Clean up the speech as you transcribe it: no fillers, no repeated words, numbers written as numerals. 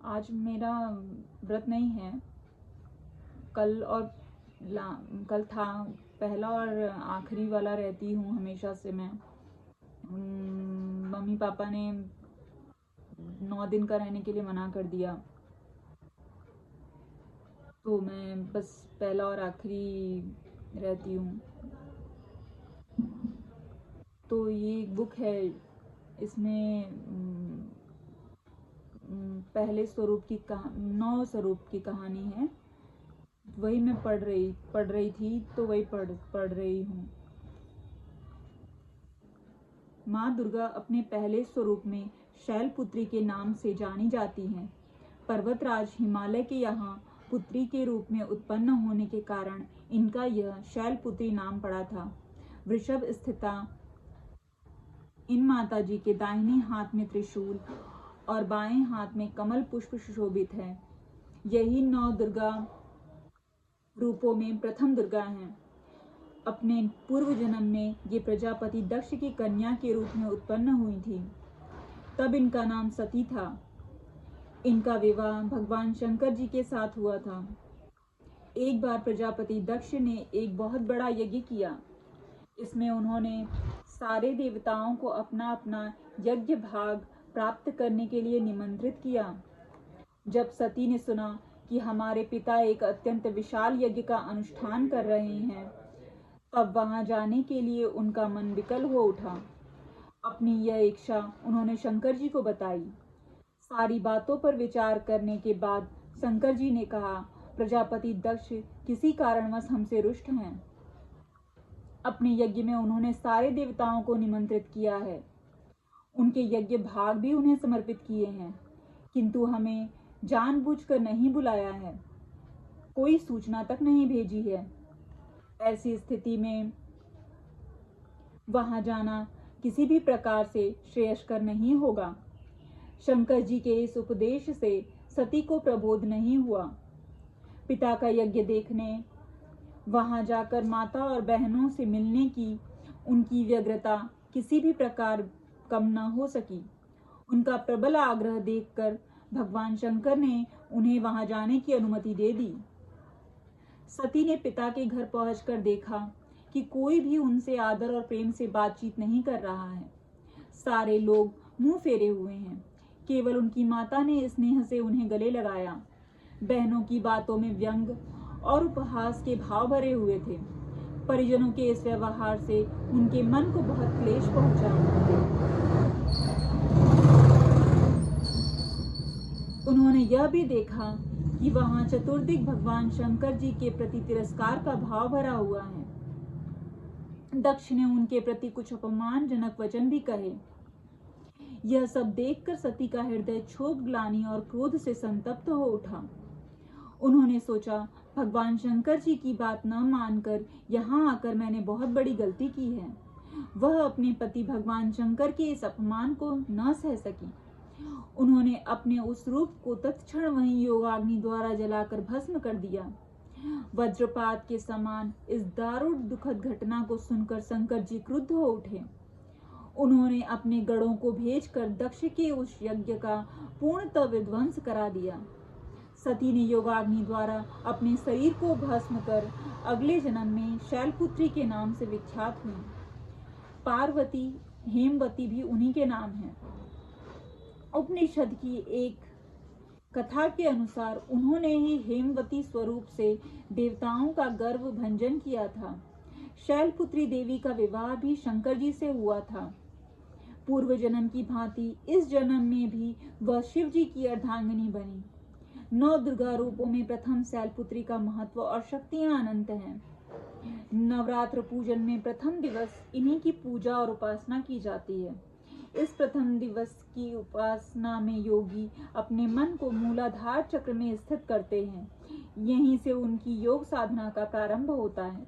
आज मेरा व्रत नहीं है। कल कल था पहला और आखिरी वाला रहती हूँ हमेशा से मैं। मम्मी पापा ने 9 दिन का रहने के लिए मना कर दिया, तो मैं बस पहला और आखिरी रहती हूँ। तो ये एक बुक है, इसमें पहले स्वरूप की 9 स्वरूप की कहानी है। वही मैं पढ़ रही थी, तो वही पढ़ रही हूँ। माँ दुर्गा अपने पहले स्वरूप में शैलपुत्री के नाम से जानी जाती हैं। पर्वतराज हिमालय के यहाँ पुत्री के रूप में उत्पन्न होने के कारण इनका यह शैलपुत्री नाम पड़ा था। वृषभ स्थिता इन माताजी के दाहिने हाथ में त्रिशूल और बाएं हाथ में कमल पुष्प सुशोभित है। यही 9 दुर्गा रूपों में प्रथम दुर्गा हैं। अपने पूर्व जन्म में ये प्रजापति दक्ष की कन्या के रूप में उत्पन्न हुई थी। तब इनका नाम सती था। इनका विवाह भगवान शंकर जी के साथ हुआ था। एक बार प्रजापति दक्ष ने एक बहुत बड़ा यज्ञ किया। इसमें उन्होंने सारे देवताओं को अपना अपना यज्ञ भाग प्राप्त करने के लिए निमंत्रित किया। जब सती ने सुना कि हमारे पिता एक अत्यंत विशाल यज्ञ का अनुष्ठान कर रहे हैं, तब वहां जाने के लिए उनका मन विकल हो उठा। अपनी यह इच्छा उन्होंने शंकर जी को बताई। सारी बातों पर विचार करने के बाद शंकर जी ने कहा, प्रजापति दक्ष किसी कारणवश हमसे रुष्ट हैं। अपने यज्ञ में उन्होंने सारे देवताओं को निमंत्रित किया है, उनके यज्ञ भाग भी उन्हें समर्पित किए हैं, किंतु हमें जानबूझकर नहीं बुलाया है, कोई सूचना तक नहीं भेजी है। ऐसी स्थिति में वहां जाना किसी भी प्रकार से श्रेयस्कर नहीं होगा। शंकर जी के इस उपदेश से सती को प्रबोध नहीं हुआ। पिता का यज्ञ देखने, वहां जाकर माता और बहनों से मिलने की उनकी व्यग्रता किसी भी प्रकार कम न हो सकी। उनका प्रबल आग्रह देखकर भगवान शंकर ने उन्हें वहां जाने की अनुमति दे दी। सती ने पिता के घर पहुंचकर देखा कि कोई भी उनसे आदर और प्रेम से बातचीत नहीं कर रहा है। सारे लोग मुंह फेरे हुए हैं। केवल उनकी माता ने स्नेह से उन्हें गले लगाया। बहनों की बातों में व्यंग और उपहास के भाव भरे हुए थे। परिजनों के इस व्यवहार से उनके मन को बहुत क्लेश पहुंचा। उन्होंने यह भी देखा कि वहां चतुर्दिक भगवान शंकर जी के प्रति तिरस्कार का भाव भरा हुआ है। दक्ष ने उनके प्रति कुछ अपमानजनक वचन भी कहे। यह सब देखकर सती का हृदय क्षोभ, ग्लानि और क्रोध से संतप्त हो उठा। उन्होंने सोचा, भगवान शंकर जी की बात न मानकर यहाँ आकर मैंने बहुत बड़ी गलती की है। वह अपने पति भगवान शंकर के इस अपमान को न सह सकी। उन्होंने अपने उस रूप को तत्क्षण वहीं योगाग्नि द्वारा जलाकर भस्म कर दिया। वज्रपात के समान इस दारुण दुखद घटना को सुनकर शंकर जी क्रुद्ध हो उठे। उन्होंने अपने गणों को भेजकर दक्ष के उस यज्ञ का पूर्णतः विध्वंस करा दिया। सती ने योगाग्नि द्वारा अपने शरीर को भस्म कर अगले जन्म में शैलपुत्री के नाम से विख्यात हुई। पार्वती, हेमवती भी उन्हीं के नाम हैं। उपनिषद की एक कथा के अनुसार उन्होंने ही हेमवती स्वरूप से देवताओं का गर्व भंजन किया था। शैलपुत्री देवी का विवाह भी शंकर जी से हुआ था। पूर्व जन्म की भांति इस जन्म में भी वह शिव जी की अर्धांगिनी बनी। 9 दुर्गा रूपों में प्रथम शैलपुत्री का महत्व और शक्तियां अनंत हैं। नवरात्र पूजन में प्रथम दिवस इन्हीं की पूजा और उपासना की जाती है। इस प्रथम दिवस की उपासना में योगी अपने मन को मूलाधार चक्र में स्थित करते हैं। यहीं से उनकी योग साधना का प्रारंभ होता है।